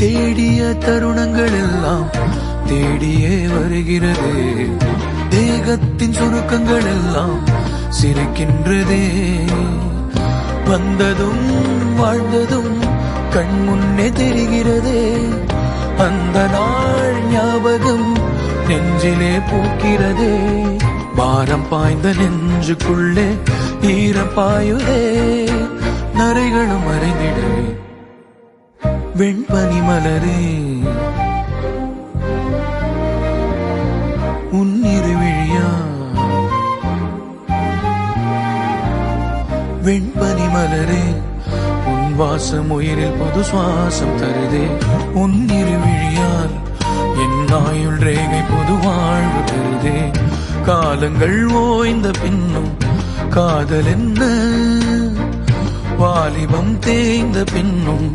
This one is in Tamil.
தேடிய தருணங்கள் எல்லாம் தேடியே வருகிறது. தேகத்தின் சுருக்கங்கள் எல்லாம் சிரிக்கின்றதே. வந்ததும் வாழ்ந்ததும் கண் முன்னே தெரிகிறதே. அந்த நாள் ஞாபகம் நெஞ்சிலே பூக்கிறதே. பாரம் பாய்ந்த நெஞ்சுக்குள்ளே ஈரம் பாயுதே. நரைகளும் மறைந்திடவே வெண்பனி மலரே உன்னிரு விழியா. வெண்பனி மலரே உன் வாசம் உயிரில் புது சுவாசம் தருதே. உன்னிரு விழியால் என் ஆயுள் ரேகை புது வாழ்வு தருதே. காலங்கள் ஓய்ந்த பின்னும் காதல் என்ன, வாலிபம் தேய்ந்த பின்னும்